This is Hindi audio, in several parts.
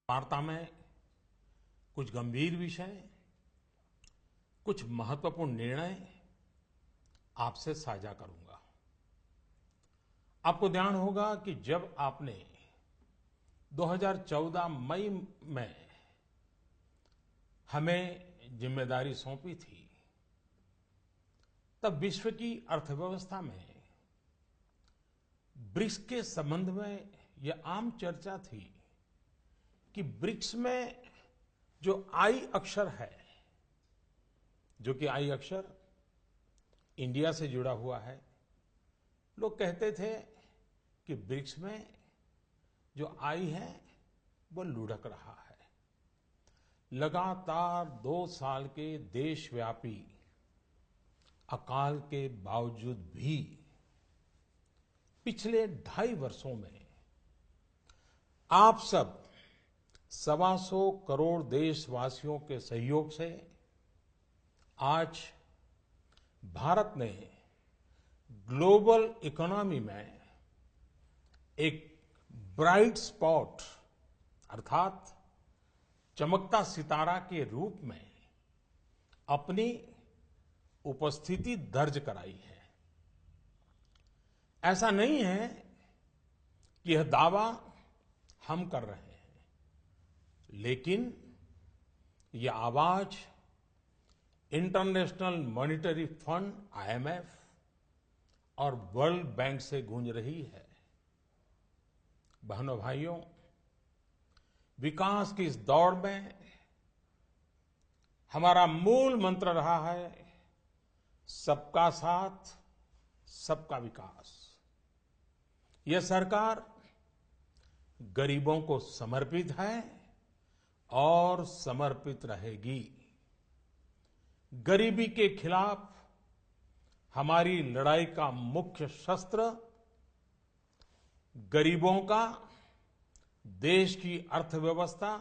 वार्ता में कुछ गंभीर विषय, कुछ महत्वपूर्ण निर्णय आपसे साझा करूंगा। आपको ध्यान होगा कि जब आपने 2014 मई में हमें जिम्मेदारी सौंपी थी, तब विश्व की अर्थव्यवस्था में ब्रिक्स के संबंध में यह आम चर्चा थी कि ब्रिक्स में जो आई अक्षर है, जो कि आई अक्षर इंडिया से जुड़ा हुआ है, लोग कहते थे कि ब्रिक्स में जो आई है वो लुढ़क रहा है। लगातार 2 साल के देशव्यापी अकाल के बावजूद भी पिछले 2.5 वर्षों में आप सब 125 करोड़ देशवासियों के सहयोग से आज भारत ने ग्लोबल इकोनॉमी में एक ब्राइट स्पॉट अर्थात चमकता सितारा के रूप में अपनी उपस्थिति दर्ज कराई है। ऐसा नहीं है कि यह दावा हम कर रहे हैं, लेकिन यह आवाज इंटरनेशनल मॉनिटरी फंड आईएमएफ और वर्ल्ड बैंक से गूंज रही है। बहनों भाइयों, विकास की इस दौड़ में हमारा मूल मंत्र रहा है सबका साथ, सबका विकास। यह सरकार गरीबों को समर्पित है और समर्पित रहेगी। गरीबी के खिलाफ हमारी लड़ाई का मुख्य शस्त्र गरीबों का देश की अर्थव्यवस्था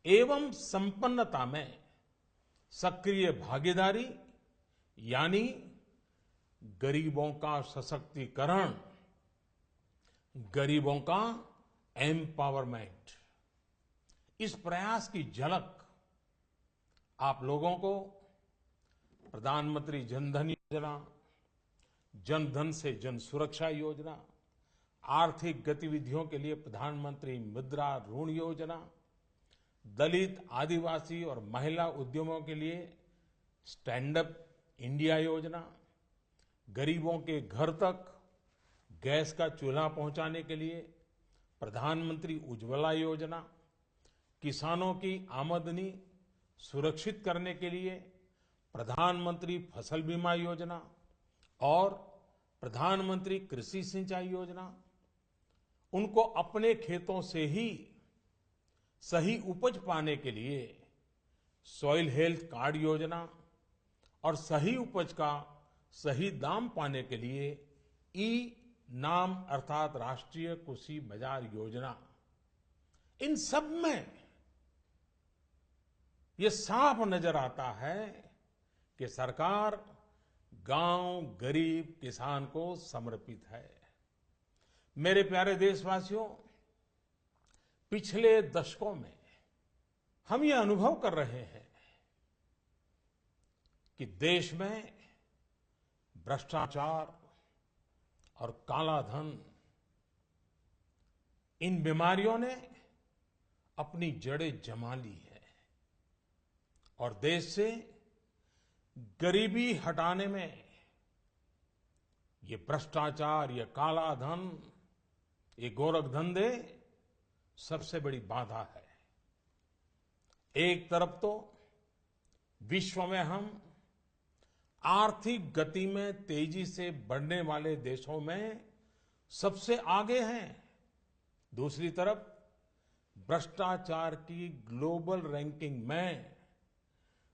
एवं संपन्नता में सक्रिय भागीदारी यानी गरीबों का सशक्तिकरण, गरीबों का एम्पावरमेंट, इस प्रयास की झलक आप लोगों को प्रधानमंत्री जन धन योजना, जन धन से जन सुरक्षा योजना, आर्थिक गतिविधियों के लिए प्रधानमंत्री मुद्रा ऋण योजना, दलित, आदिवासी और महिला उद्यमों के लिए स्टैंड अप इंडिया योजना, गरीबों के घर तक गैस का चूल्हा पहुंचाने के लिए प्रधानमंत्री उज्ज्वला योजना, किसानों की आमदनी सुरक्षित करने के लिए प्रधानमंत्री फसल बीमा योजना और प्रधानमंत्री कृषि सिंचाई योजना, उनको अपने खेतों से ही सही उपज पाने के लिए सॉइल हेल्थ कार्ड योजना और सही उपज का सही दाम पाने के लिए ई नाम अर्थात राष्ट्रीय कृषि बाजार योजना, इन सब में ये साफ नजर आता है कि सरकार गांव, गरीब, किसान को समर्पित है। मेरे प्यारे देशवासियों, पिछले दशकों में हम ये अनुभव कर रहे हैं कि देश में भ्रष्टाचार और काला धन, इन बीमारियों ने अपनी जड़ें जमा ली है और देश से गरीबी हटाने में ये भ्रष्टाचार, ये काला धन, ये गोरखधंधे सबसे बड़ी बाधा है। एक तरफ तो विश्व में हम आर्थिक गति में तेजी से बढ़ने वाले देशों में सबसे आगे हैं, दूसरी तरफ भ्रष्टाचार की ग्लोबल रैंकिंग में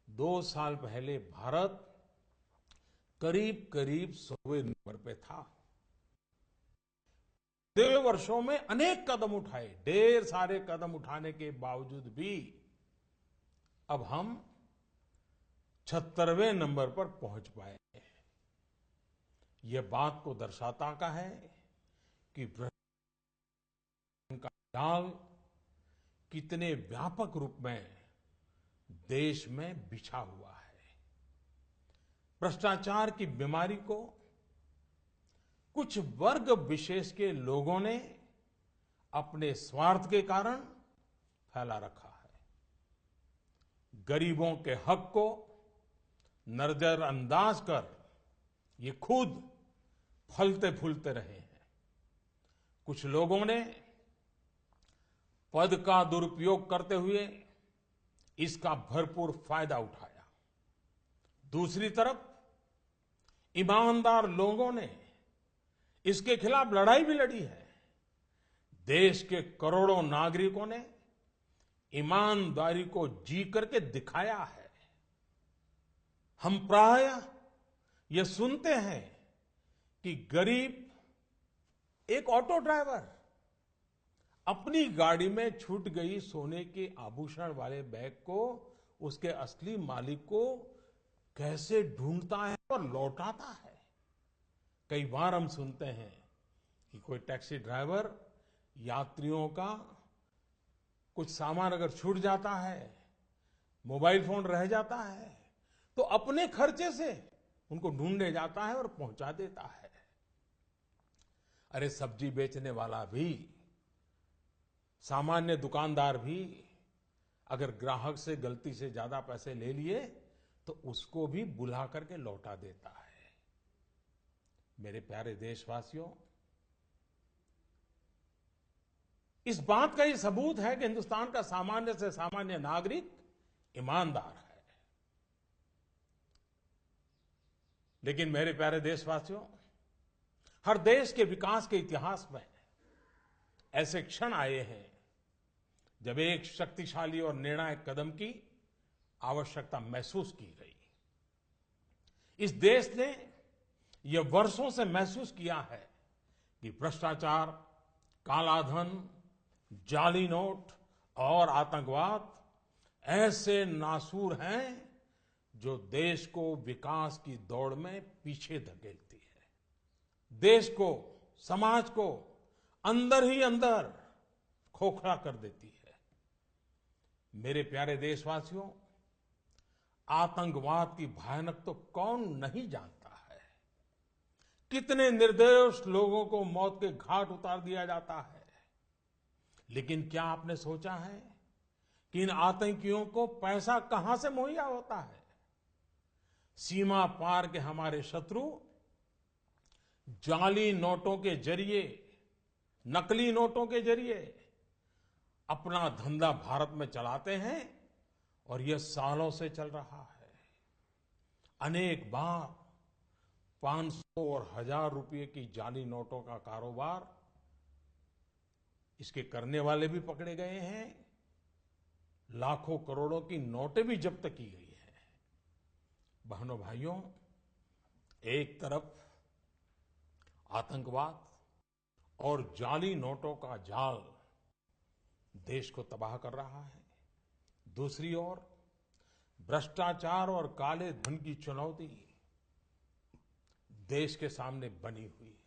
2 साल पहले भारत करीब करीब 100वें नंबर पे था। 2 वर्षों में अनेक कदम उठाए, ढेर सारे कदम उठाने के बावजूद भी अब हम 76वें नंबर पर पहुंच पाए। यह बात को दर्शाता का है कि भ्रष्टाचार का जाल कितने व्यापक रूप में देश में बिछा हुआ है। भ्रष्टाचार की बीमारी को कुछ वर्ग विशेष के लोगों ने अपने स्वार्थ के कारण फैला रखा है। गरीबों के हक को नजरअंदाज कर ये खुद फलते फूलते रहे हैं। कुछ लोगों ने पद का दुरुपयोग करते हुए इसका भरपूर फायदा उठाया। दूसरी तरफ ईमानदार लोगों ने इसके खिलाफ लड़ाई भी लड़ी है। देश के करोड़ों नागरिकों ने ईमानदारी को जी करके दिखाया है। हम प्रायः ये सुनते हैं कि गरीब एक ऑटो ड्राइवर अपनी गाड़ी में छूट गई सोने के आभूषण वाले बैग को उसके असली मालिक को कैसे ढूंढता है और लौटाता है। कई बार हम सुनते हैं कि कोई टैक्सी ड्राइवर यात्रियों का कुछ सामान अगर छूट जाता है, मोबाइल फोन रह जाता है, तो अपने खर्चे से उनको ढूंढने जाता है और पहुंचा देता है। अरे सब्जी बेचने वाला भी, सामान्य दुकानदार भी अगर ग्राहक से गलती से ज्यादा पैसे ले लिए तो उसको भी बुला करके लौटा देता है। मेरे प्यारे देशवासियों, इस बात का ये सबूत है कि हिंदुस्तान का सामान्य से सामान्य नागरिक ईमानदार है। लेकिन मेरे प्यारे देशवासियों, हर देश के विकास के इतिहास में ऐसे क्षण आए हैं जब एक शक्तिशाली और निर्णायक कदम की आवश्यकता महसूस की गई। इस देश ने यह वर्षों से महसूस किया है कि भ्रष्टाचार, कालाधन, जाली नोट और आतंकवाद ऐसे नासूर हैं जो देश को विकास की दौड़ में पीछे धकेलती है, देश को, समाज को अंदर ही अंदर खोखला कर देती है। मेरे प्यारे देशवासियों, आतंकवाद की भयानक तो कौन नहीं जानता है। कितने निर्दोष लोगों को मौत के घाट उतार दिया जाता है। लेकिन क्या आपने सोचा है कि इन आतंकियों को पैसा कहां से मुहैया होता है? सीमा पार के हमारे शत्रु जाली नोटों के जरिए, नकली नोटों के जरिए अपना धंधा भारत में चलाते हैं और यह सालों से चल रहा है। अनेक बार 500 और 1000 रुपए की जाली नोटों का कारोबार इसके करने वाले भी पकड़े गए हैं। लाखों करोड़ों की नोटें भी जब्त की गई हैं। बहनों भाइयों, एक तरफ आतंकवाद और जाली नोटों का जाल देश को तबाह कर रहा है, दूसरी ओर भ्रष्टाचार और काले धन की चुनौती देश के सामने बनी हुई है।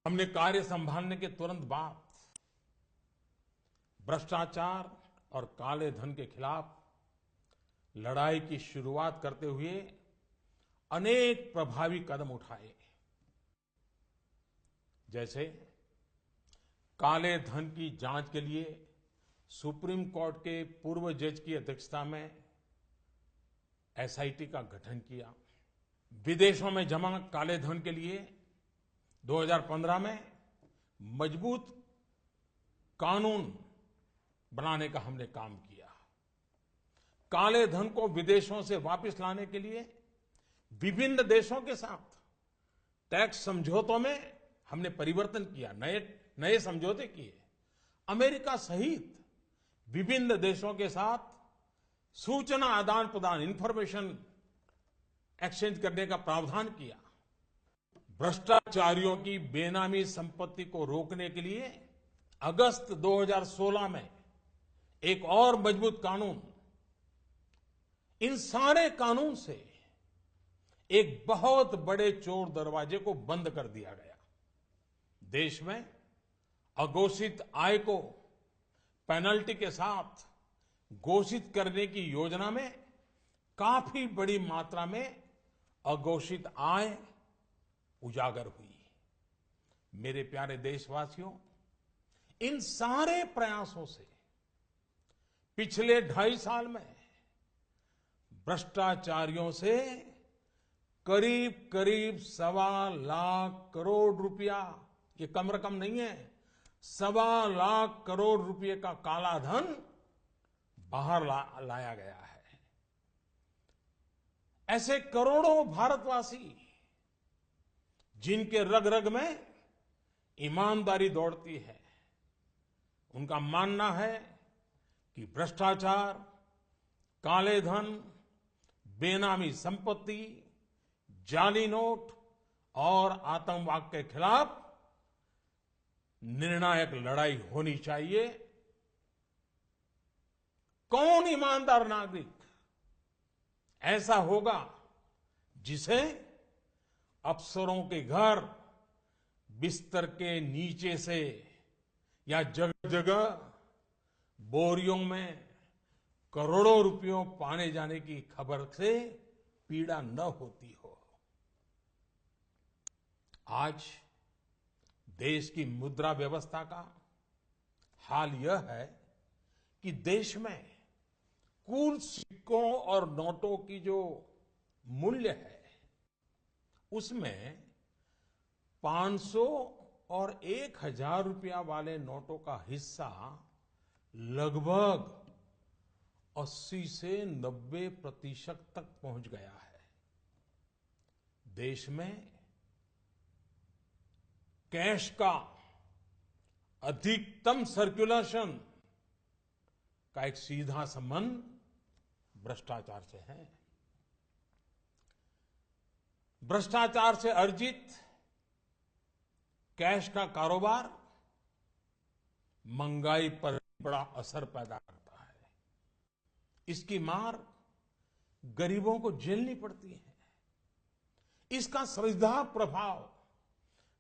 हमने कार्य संभालने के तुरंत बाद भ्रष्टाचार और काले धन के खिलाफ लड़ाई की शुरुआत करते हुए अनेक प्रभावी कदम उठाए। जैसे काले धन की जांच के लिए सुप्रीम कोर्ट के पूर्व जज की अध्यक्षता में एसआईटी का गठन किया। विदेशों में जमा काले धन के लिए 2015 में मजबूत कानून बनाने का हमने काम किया। काले धन को विदेशों से वापस लाने के लिए विभिन्न देशों के साथ टैक्स समझौतों में हमने परिवर्तन किया, नए समझौते किए। अमेरिका सहित विभिन्न देशों के साथ सूचना आदान प्रदान, इंफॉर्मेशन एक्सचेंज करने का प्रावधान किया। भ्रष्टाचारियों की बेनामी संपत्ति को रोकने के लिए अगस्त 2016 में एक और मजबूत कानून, इन सारे कानून से एक बहुत बड़े चोर दरवाजे को बंद कर दिया गया। देश में अघोषित आय को पेनल्टी के साथ घोषित करने की योजना में काफी बड़ी मात्रा में अघोषित आय उजागर हुई। मेरे प्यारे देशवासियों, इन सारे प्रयासों से पिछले 2.5 साल में भ्रष्टाचारियों से करीब करीब 1.25 लाख करोड़ रुपया, ये कम रकम नहीं है, 1.25 लाख करोड़ रुपए का काला धन बाहर लाया गया है। ऐसे करोड़ों भारतवासी जिनके रग रग में ईमानदारी दौड़ती है, उनका मानना है कि भ्रष्टाचार, काले धन, बेनामी संपत्ति, जाली नोट और आतंकवाद के खिलाफ निर्णायक लड़ाई होनी चाहिए। कौन ईमानदार नागरिक ऐसा होगा जिसे अफसरों के घर बिस्तर के नीचे से या जगह जगह बोरियों में करोड़ों रुपयों पाने जाने की खबर से पीड़ा न होती हो। आज देश की मुद्रा व्यवस्था का हाल यह है कि देश में कुल सिक्कों और नोटों की जो मूल्य है, उसमें 500 और 1000 रुपया वाले नोटों का हिस्सा लगभग 80 से 90% तक पहुंच गया है। देश में कैश का अधिकतम सर्कुलेशन का एक सीधा संबंध भ्रष्टाचार से है। भ्रष्टाचार से अर्जित कैश का कारोबार महंगाई पर बड़ा असर पैदा करता है। इसकी मार गरीबों को झेलनी पड़ती है। इसका सीधा प्रभाव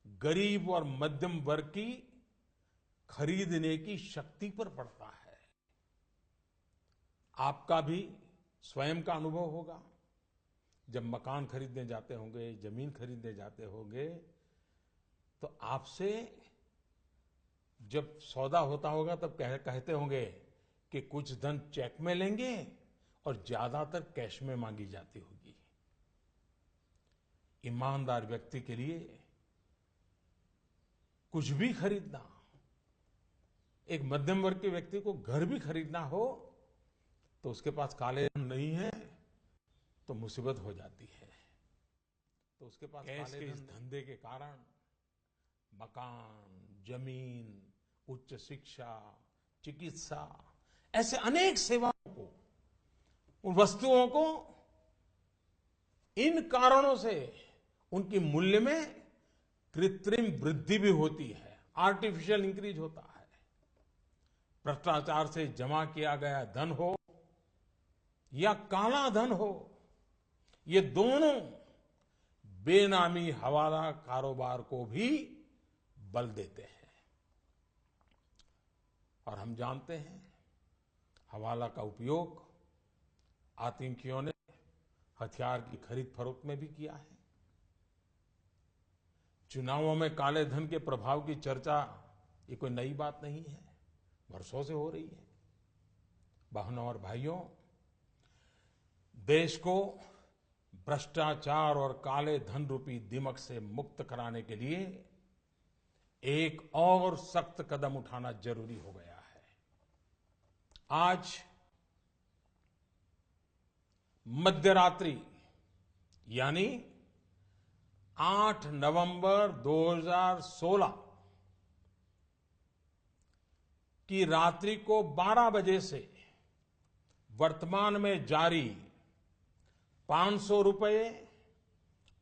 गरीब और मध्यम वर्ग की खरीदने की शक्ति पर पड़ता है। आपका भी स्वयं का अनुभव होगा। जब मकान खरीदने जाते होंगे, जमीन खरीदने जाते होंगे, तो आपसे जब सौदा होता होगा तब कहते होंगे कि कुछ धन चेक में लेंगे और ज्यादातर कैश में मांगी जाती होगी। ईमानदार व्यक्ति के लिए कुछ भी खरीदना, एक मध्यम वर्ग के व्यक्ति को घर भी खरीदना हो तो उसके पास काले धन नहीं है तो मुसीबत हो जाती है। तो उसके पास कैश के इस धंधे के कारण मकान, जमीन, उच्च शिक्षा, चिकित्सा, ऐसे अनेक सेवाओं को, उन वस्तुओं को इन कारणों से उनकी मूल्य में कृत्रिम वृद्धि भी होती है, आर्टिफिशियल इंक्रीज होता है। भ्रष्टाचार से जमा किया गया धन हो या काला धन हो, ये दोनों बेनामी हवाला कारोबार को भी बल देते हैं। और हम जानते हैं हवाला का उपयोग आतंकियों ने हथियार की खरीद फरोख्त में भी किया है। चुनावों में काले धन के प्रभाव की चर्चा ये कोई नई बात नहीं है, वर्षों से हो रही है। बहनों और भाइयों, देश को भ्रष्टाचार और काले धन रूपी दिमक से मुक्त कराने के लिए एक और सख्त कदम उठाना जरूरी हो गया है। आज मध्यरात्रि यानी 8 नवंबर 2016 की रात्रि को 12 बजे से वर्तमान में जारी 500 रुपए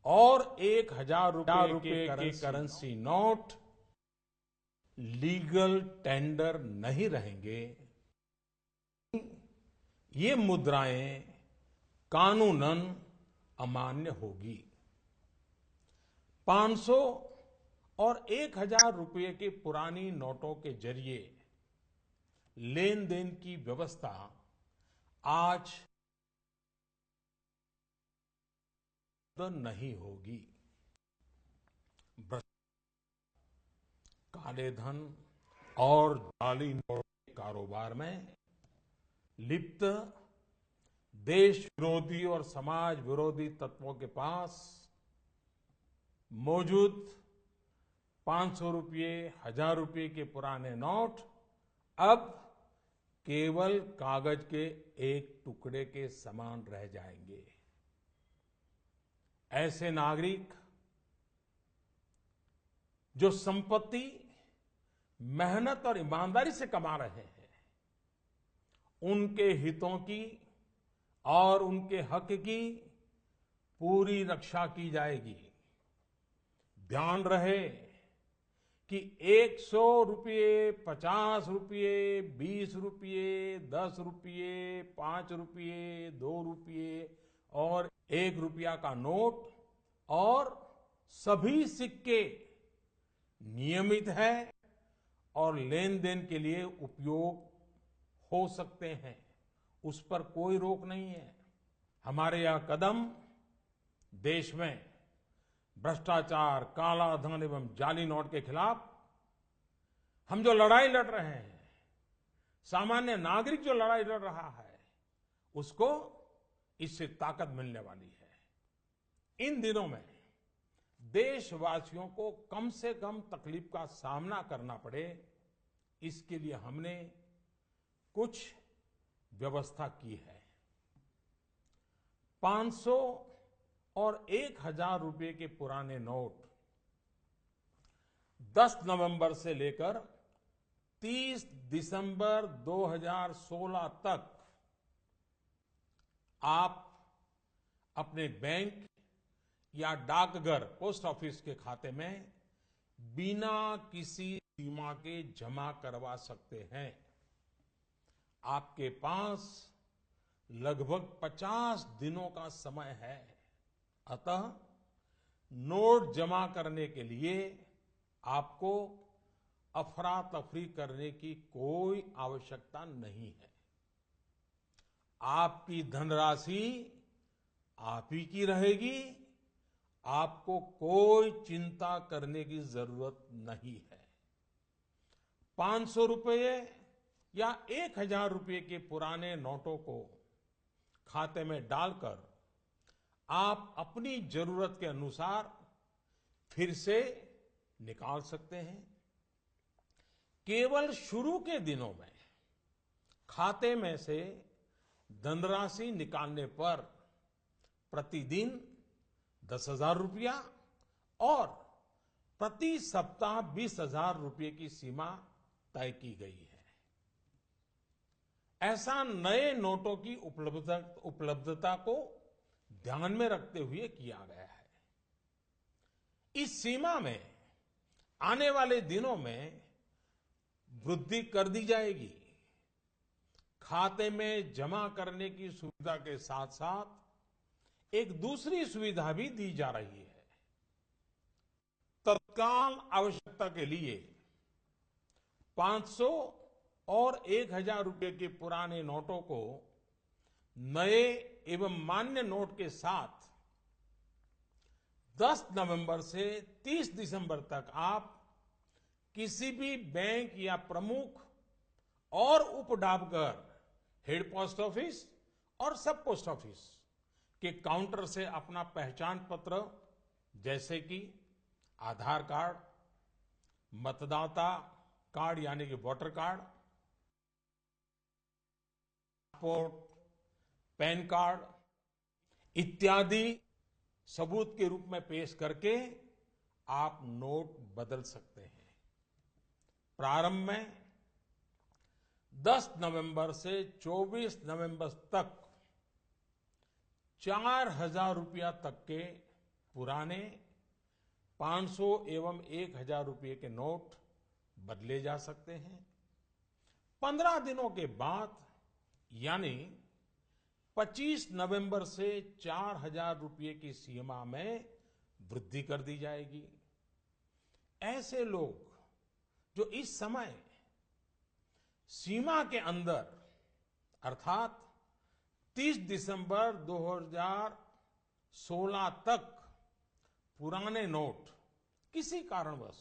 और 1000 रुपए के करेंसी नोट लीगल टेंडर नहीं रहेंगे। ये मुद्राएं कानूनन अमान्य होगी। 500 और 1,000 रुपये के पुरानी नोटों के जरिए लेन देन की व्यवस्था आज नहीं होगी। काले धन और जाली नोट के कारोबार में लिप्त देश विरोधी और समाज विरोधी तत्वों के पास मौजूद 500 रुपये, 1,000 रुपये के पुराने नोट अब केवल कागज के एक टुकड़े के समान रह जाएंगे। ऐसे नागरिक जो संपत्ति मेहनत और ईमानदारी से कमा रहे हैं, उनके हितों की और उनके हक की पूरी रक्षा की जाएगी। ध्यान रहे कि 100 रुपये, 50 रुपये, 20 रुपये, 10 रुपये, 5 रुपये, 2 रुपये और 1 रुपया का नोट और सभी सिक्के नियमित है और लेन देन के लिए उपयोग हो सकते हैं, उस पर कोई रोक नहीं है। हमारे यह कदम देश में भ्रष्टाचार, काला धन एवं जाली नोट के खिलाफ हम जो लड़ाई लड़ रहे हैं, सामान्य नागरिक जो लड़ाई लड़ रहा है, उसको इससे ताकत मिलने वाली है। इन दिनों में देशवासियों को कम से कम तकलीफ का सामना करना पड़े, इसके लिए हमने कुछ व्यवस्था की है। 500 और 1,000 रुपये के पुराने नोट 10 नवंबर से लेकर 30 दिसंबर 2016 तक आप अपने बैंक या डाकघर पोस्ट ऑफिस के खाते में बिना किसी सीमा के जमा करवा सकते हैं। आपके पास लगभग 50 दिनों का समय है। अतः नोट जमा करने के लिए आपको अफरा तफरी करने की कोई आवश्यकता नहीं है। आपकी धनराशि आप ही की रहेगी, आपको कोई चिंता करने की जरूरत नहीं है। 500 रुपये या 1,000 रुपये के पुराने नोटों को खाते में डालकर आप अपनी जरूरत के अनुसार फिर से निकाल सकते हैं। केवल शुरू के दिनों में खाते में से धनराशि निकालने पर प्रतिदिन 10,000 रुपया और प्रति सप्ताह 20,000 रुपये की सीमा तय की गई है। ऐसा नए नोटों की उपलब्धता को ध्यान में रखते हुए किया गया है। इस सीमा में आने वाले दिनों में वृद्धि कर दी जाएगी। खाते में जमा करने की सुविधा के साथ साथ एक दूसरी सुविधा भी दी जा रही है। तत्काल आवश्यकता के लिए 500 और 1,000 रुपये के पुराने नोटों को नए एवं मान्य नोट के साथ 10 नवंबर से 30 दिसंबर तक आप किसी भी बैंक या प्रमुख और उप डाकघर, हेड पोस्ट ऑफिस और सब पोस्ट ऑफिस के काउंटर से अपना पहचान पत्र जैसे कि आधार कार्ड, मतदाता कार्ड यानी कि voter card, passport, pan card इत्यादि सबूत के रूप में पेश करके आप नोट बदल सकते हैं। प्रारंभ में 10 नवंबर से 24 नवंबर तक 4,000 रुपया तक के पुराने 500 एवं 1,000 रुपये के नोट बदले जा सकते हैं। 15 दिनों के बाद यानी 25 नवंबर से 4,000 रुपये की सीमा में वृद्धि कर दी जाएगी। ऐसे लोग जो इस समय सीमा के अंदर अर्थात 30 दिसंबर 2016 तक पुराने नोट किसी कारणवश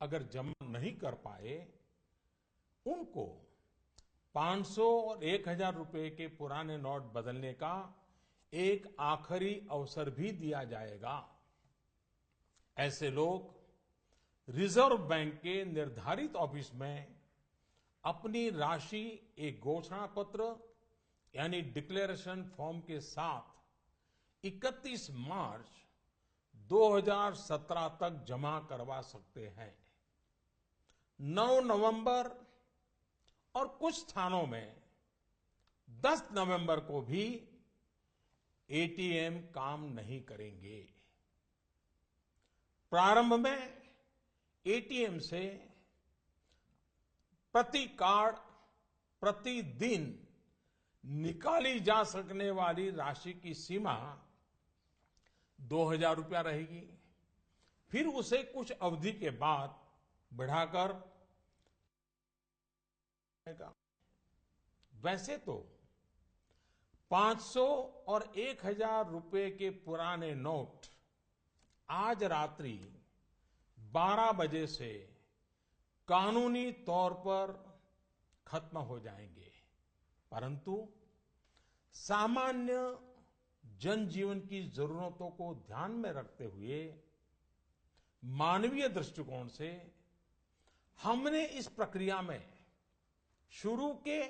अगर जमा नहीं कर पाए, उनको 500 और 1000 रुपए के पुराने नोट बदलने का एक आखिरी अवसर भी दिया जाएगा। ऐसे लोग रिजर्व बैंक के निर्धारित ऑफिस में अपनी राशि एक घोषणा पत्र यानी डिक्लेरेशन फॉर्म के साथ 31 मार्च 2017 तक जमा करवा सकते हैं। 9 नवंबर और कुछ स्थानों में 10 नवंबर को भी एटीएम काम नहीं करेंगे। प्रारंभ में एटीएम से प्रति कार्ड प्रतिदिन निकाली जा सकने वाली राशि की सीमा 2000 रुपया रहेगी। फिर उसे कुछ अवधि के बाद बढ़ाकर वैसे तो 500 और 1000 रुपए के पुराने नोट आज रात्रि 12 बजे से कानूनी तौर पर खत्म हो जाएंगे, परंतु सामान्य जनजीवन की जरूरतों को ध्यान में रखते हुए मानवीय दृष्टिकोण से हमने इस प्रक्रिया में शुरू के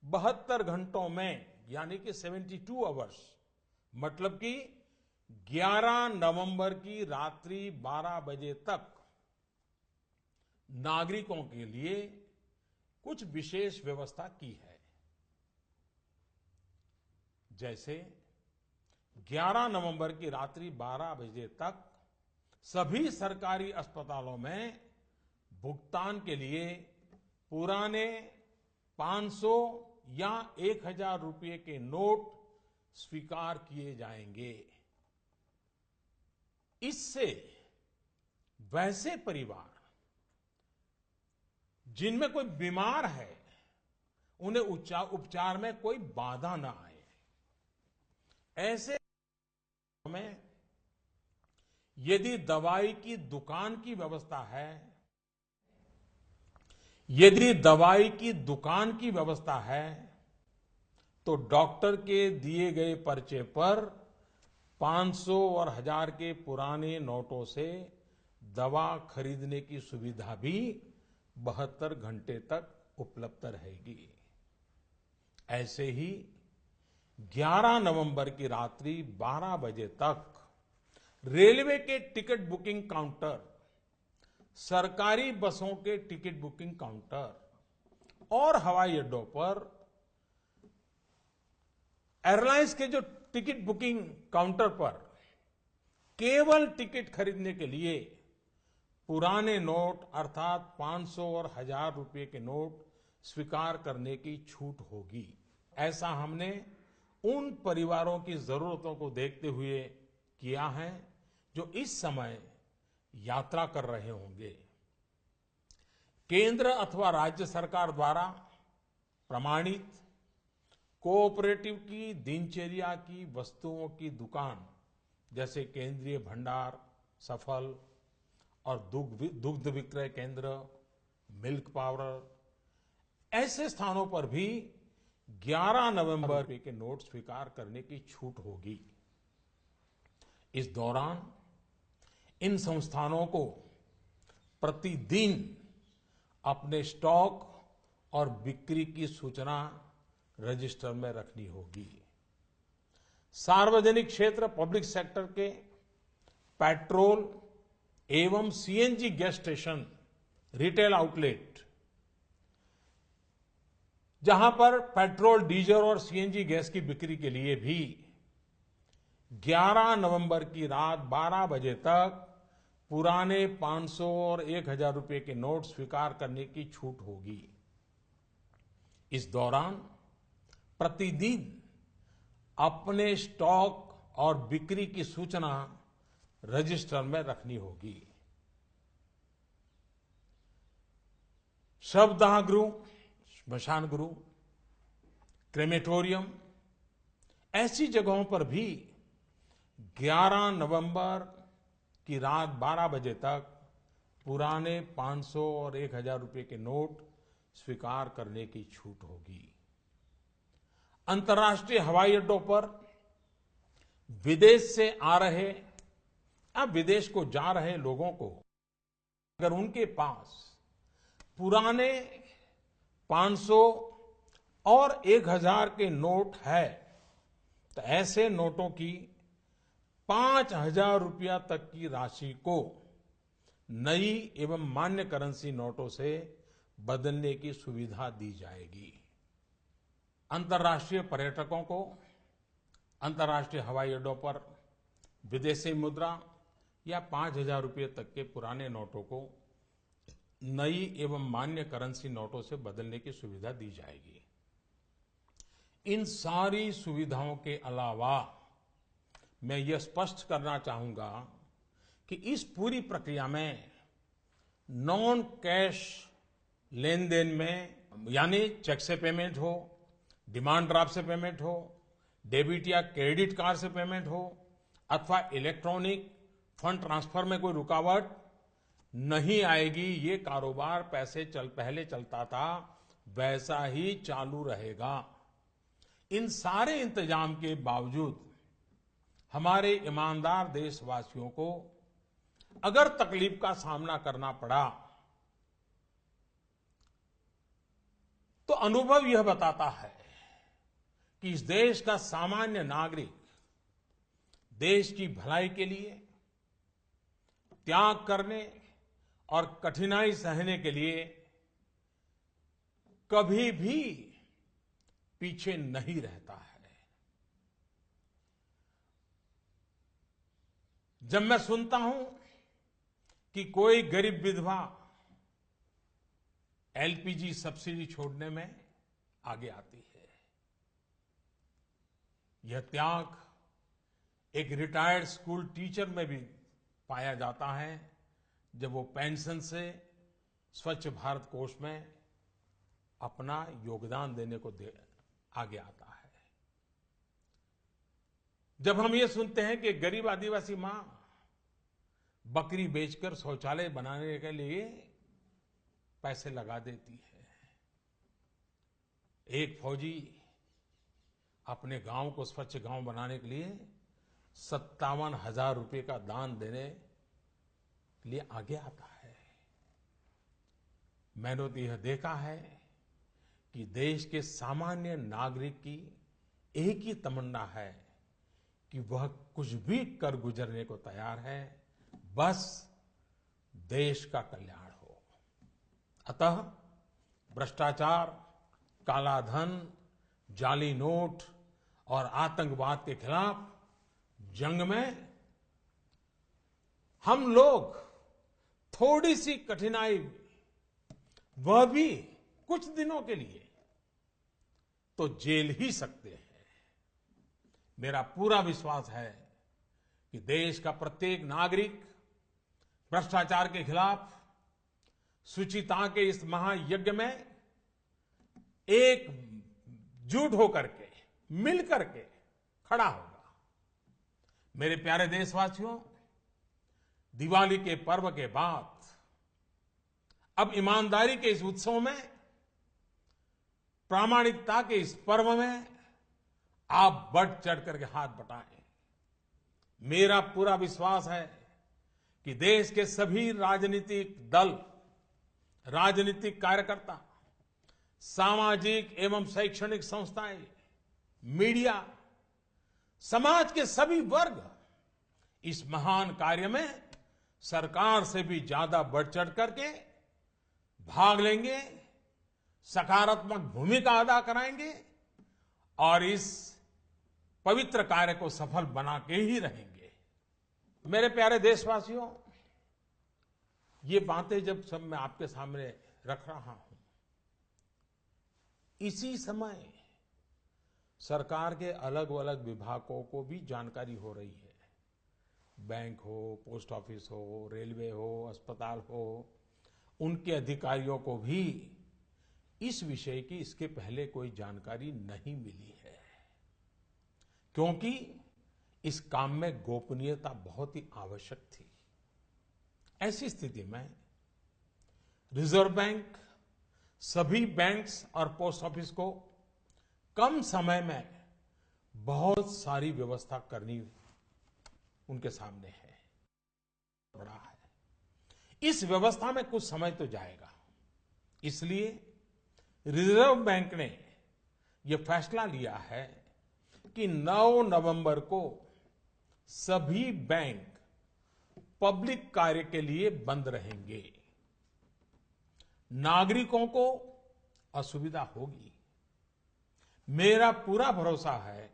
72 घंटों में यानी कि 72 आवर्स मतलब कि 11 नवंबर की रात्रि 12 बजे तक नागरिकों के लिए कुछ विशेष व्यवस्था की है। जैसे 11 नवंबर की रात्रि 12 बजे तक सभी सरकारी अस्पतालों में भुगतान के लिए पुराने 500 या 1000 रुपये के नोट स्वीकार किए जाएंगे। इससे वैसे परिवार जिनमें कोई बीमार है उन्हें उपचार में कोई बाधा न आए। ऐसे में यदि दवाई की दुकान की व्यवस्था है, यदि दवाई की दुकान की व्यवस्था है तो डॉक्टर के दिए गए पर्चे पर 500 और 1000 के पुराने नोटों से दवा खरीदने की सुविधा भी 72 घंटे तक उपलब्ध रहेगी। ऐसे ही 11 नवंबर की रात्रि 12 बजे तक रेलवे के टिकट बुकिंग काउंटर, सरकारी बसों के टिकट बुकिंग काउंटर और हवाई अड्डों पर एयरलाइंस के जो टिकट बुकिंग काउंटर पर केवल टिकट खरीदने के लिए पुराने नोट अर्थात 500 और 1000 रुपये के नोट स्वीकार करने की छूट होगी। ऐसा हमने उन परिवारों की जरूरतों को देखते हुए किया है जो इस समय यात्रा कर रहे होंगे। केंद्र अथवा राज्य सरकार द्वारा प्रमाणित कोऑपरेटिव की दिनचर्या की वस्तुओं की दुकान जैसे केंद्रीय भंडार, सफल और दुग्ध विक्रय केंद्र, मिल्क पाउडर, ऐसे स्थानों पर भी 11 नवंबर के नोट स्वीकार करने की छूट होगी। इस दौरान इन संस्थानों को प्रतिदिन अपने स्टॉक और बिक्री की सूचना रजिस्टर में रखनी होगी। सार्वजनिक क्षेत्र पब्लिक सेक्टर के पेट्रोल एवं CNG gas station, retail outlet, जहां पर पेट्रोल, डीजल और सीएनजी गैस की बिक्री के लिए भी 11 नवंबर की रात 12 बजे तक पुराने 500 और 1000 रुपये के नोट स्वीकार करने की छूट होगी। इस दौरान प्रतिदिन अपने स्टॉक और बिक्री की सूचना रजिस्टर में रखनी होगी। शवदाह गृह, श्मशान गृह, क्रेमेटोरियम, ऐसी जगहों पर भी 11 नवंबर की रात 12 बजे तक पुराने 500 और 1000 रुपए के नोट स्वीकार करने की छूट होगी। अंतर्राष्ट्रीय हवाई अड्डों पर विदेश से आ रहे या विदेश को जा रहे लोगों को अगर उनके पास पुराने 500 और 1000 के नोट है तो ऐसे नोटों की 5000 रुपया तक की राशि को नई एवं मान्य करेंसी नोटों से बदलने की सुविधा दी जाएगी। अंतर्राष्ट्रीय पर्यटकों को अंतर्राष्ट्रीय हवाई अड्डों पर विदेशी मुद्रा या 5000 रुपये तक के पुराने नोटों को नई एवं मान्य करेंसी नोटों से बदलने की सुविधा दी जाएगी। इन सारी सुविधाओं के अलावा मैं यह स्पष्ट करना चाहूंगा कि इस पूरी प्रक्रिया में नॉन कैश लेन देन में यानी चेक से पेमेंट हो, डिमांड ड्राफ्ट से पेमेंट हो, डेबिट या क्रेडिट कार्ड से पेमेंट हो अथवा इलेक्ट्रॉनिक फंड ट्रांसफर में कोई रुकावट नहीं आएगी। ये कारोबार पहले चलता था वैसा ही चालू रहेगा। इन सारे इंतजाम के बावजूद हमारे ईमानदार देशवासियों को अगर तकलीफ का सामना करना पड़ा तो अनुभव यह बताता है कि इस देश का सामान्य नागरिक देश की भलाई के लिए त्याग करने और कठिनाई सहने के लिए कभी भी पीछे नहीं रहता है। जब मैं सुनता हूं कि कोई गरीब विधवा एलपीजी सब्सिडी छोड़ने में आगे आती है, यह त्याग एक रिटायर्ड स्कूल टीचर में भी पाया जाता है जब वो पेंशन से स्वच्छ भारत कोष में अपना योगदान देने को आगे आता है। जब हम ये सुनते हैं कि गरीब आदिवासी मां बकरी बेचकर शौचालय बनाने के लिए पैसे लगा देती है, एक फौजी अपने गांव को स्वच्छ गांव बनाने के लिए 57,000 रुपए का दान देने के लिए आगे आता है। मैंने तो यह देखा है कि देश के सामान्य नागरिक की एक ही तमन्ना है कि वह कुछ भी कर गुजरने को तैयार है, बस देश का कल्याण हो। अतः भ्रष्टाचार, काला धन, जाली नोट और आतंकवाद के खिलाफ जंग में हम लोग थोड़ी सी कठिनाई, वह भी कुछ दिनों के लिए, तो झेल ही सकते हैं। मेरा पूरा विश्वास है कि देश का प्रत्येक नागरिक भ्रष्टाचार के खिलाफ शुचिता के इस महायज्ञ में एकजुट होकर के, मिल करके खड़ा होगा। मेरे प्यारे देशवासियों, दिवाली के पर्व के बाद अब ईमानदारी के इस उत्सव में, प्रामाणिकता के इस पर्व में आप बढ़ चढ़ करके हाथ बटाएं। मेरा पूरा विश्वास है कि देश के सभी राजनीतिक दल, राजनीतिक कार्यकर्ता, सामाजिक एवं शैक्षणिक संस्थाएं, मीडिया, समाज के सभी वर्ग इस महान कार्य में सरकार से भी ज्यादा बढ़ चढ़ करके भाग लेंगे, सकारात्मक भूमिका अदा कराएंगे और इस पवित्र कार्य को सफल बना के ही रहेंगे। मेरे प्यारे देशवासियों, ये बातें जब सब मैं आपके सामने रख रहा हूं, इसी समय सरकार के अलग अलग विभागों को भी जानकारी हो रही है। बैंक हो, पोस्ट ऑफिस हो, रेलवे हो, अस्पताल हो, उनके अधिकारियों को भी इस विषय की इसके पहले कोई जानकारी नहीं मिली है, क्योंकि इस काम में गोपनीयता बहुत ही आवश्यक थी। ऐसी स्थिति में रिजर्व बैंक सभी बैंक्स और पोस्ट ऑफिस को कम समय में बहुत सारी व्यवस्था करनी उनके सामने है, बड़ा है। इस व्यवस्था में कुछ समय तो जाएगा, इसलिए रिजर्व बैंक ने यह फैसला लिया है कि 9 नवंबर को सभी बैंक पब्लिक कार्य के लिए बंद रहेंगे। नागरिकों को असुविधा होगी। मेरा पूरा भरोसा है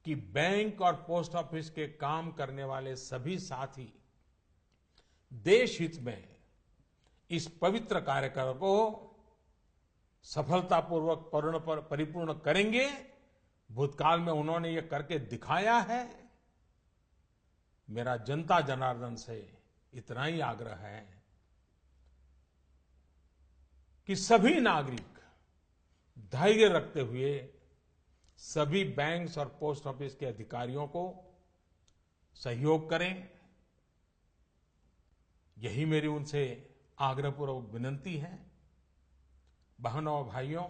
कि बैंक और पोस्ट ऑफिस के काम करने वाले सभी साथी देश हित में इस पवित्र कार्यक्रम को सफलतापूर्वक परिपूर्ण करेंगे। भूतकाल में उन्होंने ये करके दिखाया है। मेरा जनता जनार्दन से इतना ही आग्रह है कि सभी नागरिक धैर्य रखते हुए सभी बैंक्स और पोस्ट ऑफिस के अधिकारियों को सहयोग करें। यही मेरी उनसे आग्रहपूर्वक विनती है। बहनों और भाइयों,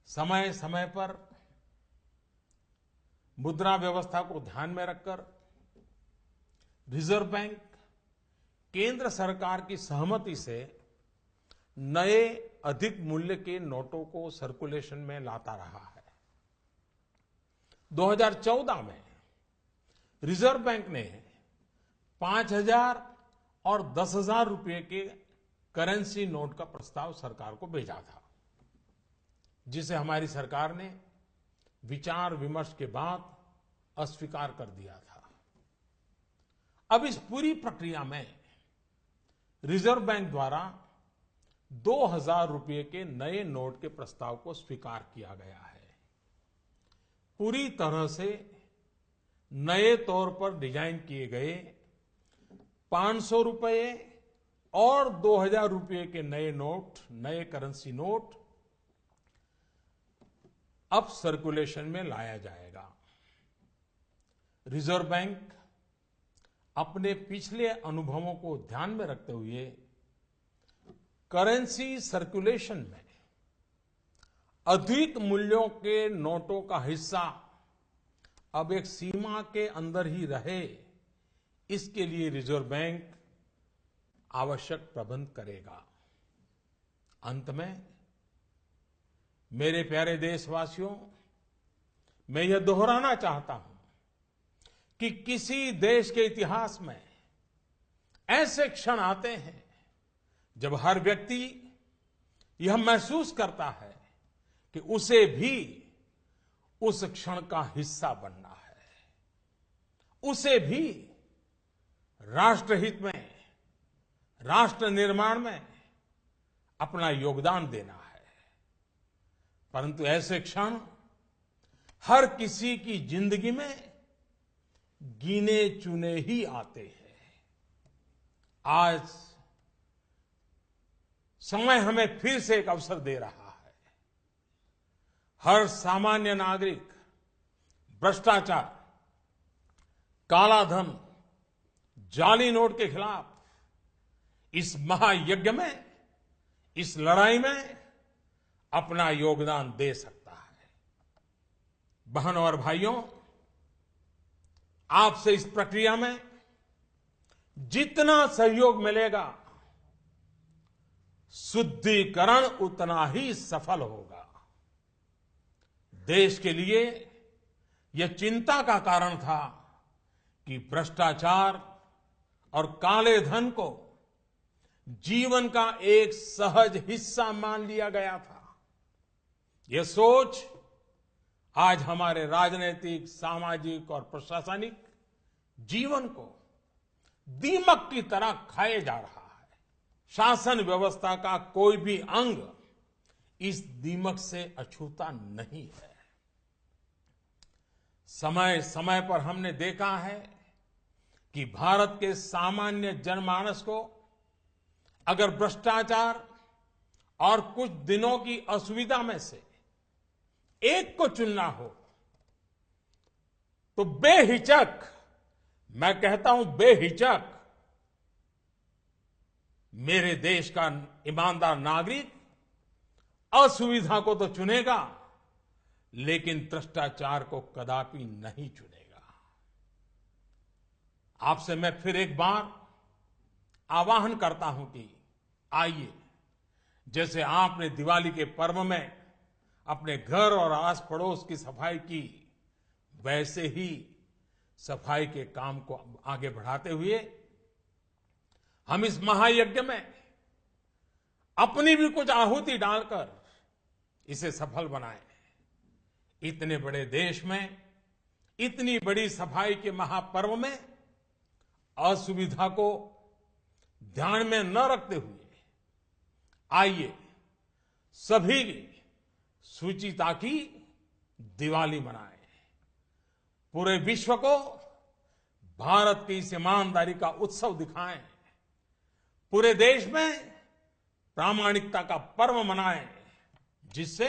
समय समय पर मुद्रा व्यवस्था को ध्यान में रखकर रिजर्व बैंक केंद्र सरकार की सहमति से नए अधिक मूल्य के नोटों को सर्कुलेशन में लाता रहा है। 2014 में रिजर्व बैंक ने 5,000 और 10,000 रुपए के करेंसी नोट का प्रस्ताव सरकार को भेजा था, जिसे हमारी सरकार ने विचार विमर्श के बाद अस्वीकार कर दिया था। अब इस पूरी प्रक्रिया में रिजर्व बैंक द्वारा 2,000 रुपए के नए नोट के प्रस्ताव को स्वीकार किया गया है। पूरी तरह से नए तौर पर डिजाइन किए गए 500 रुपए और 2,000 रुपए के नए नोट, नए करेंसी नोट अब सर्कुलेशन में लाया जाएगा। रिजर्व बैंक अपने पिछले अनुभवों को ध्यान में रखते हुए करेंसी सर्कुलेशन में अधिक मूल्यों के नोटों का हिस्सा अब एक सीमा के अंदर ही रहे, इसके लिए रिजर्व बैंक आवश्यक प्रबंध करेगा। अंत में मेरे प्यारे देशवासियों, मैं यह दोहराना चाहता हूं कि किसी देश के इतिहास में ऐसे क्षण आते हैं जब हर व्यक्ति यह महसूस करता है कि उसे भी उस क्षण का हिस्सा बनना है, उसे भी राष्ट्रहित में, राष्ट्र निर्माण में अपना योगदान देना है। परंतु ऐसे क्षण हर किसी की जिंदगी में गिने चुने ही आते हैं। आज समय हमें फिर से एक अवसर दे रहा है। हर सामान्य नागरिक भ्रष्टाचार, काला धन, जाली नोट के खिलाफ इस महायज्ञ में, इस लड़ाई में अपना योगदान दे सकता है। बहनों और भाइयों, आपसे इस प्रक्रिया में जितना सहयोग मिलेगा, शुद्धिकरण उतना ही सफल होगा। देश के लिए यह चिंता का कारण था कि भ्रष्टाचार और काले धन को जीवन का एक सहज हिस्सा मान लिया गया था। यह सोच आज हमारे राजनीतिक, सामाजिक और प्रशासनिक जीवन को दीमक की तरह खाए जा रहा है। शासन व्यवस्था का कोई भी अंग इस दीमक से अछूता नहीं है। समय समय पर हमने देखा है कि भारत के सामान्य जनमानस को अगर भ्रष्टाचार और कुछ दिनों की असुविधा में से एक को चुनना हो तो बेहिचक, मैं कहता हूं बेहिचक, मेरे देश का ईमानदार नागरिक असुविधा को तो चुनेगा, लेकिन भ्रष्टाचार को कदापि नहीं चुनेगा। आपसे मैं फिर एक बार आह्वान करता हूं कि आइए, जैसे आपने दिवाली के पर्व में अपने घर और आस पड़ोस की सफाई की, वैसे ही सफाई के काम को आगे बढ़ाते हुए हम इस महायज्ञ में अपनी भी कुछ आहुति डालकर इसे सफल बनाएं। इतने बड़े देश में इतनी बड़ी सफाई के महापर्व में असुविधा को ध्यान में न रखते हुए आइए सभी शुचिता की दिवाली मनाएं। पूरे विश्व को भारत की इस ईमानदारी का उत्सव दिखाएं। पूरे देश में प्रामाणिकता का पर्व मनाएं, जिससे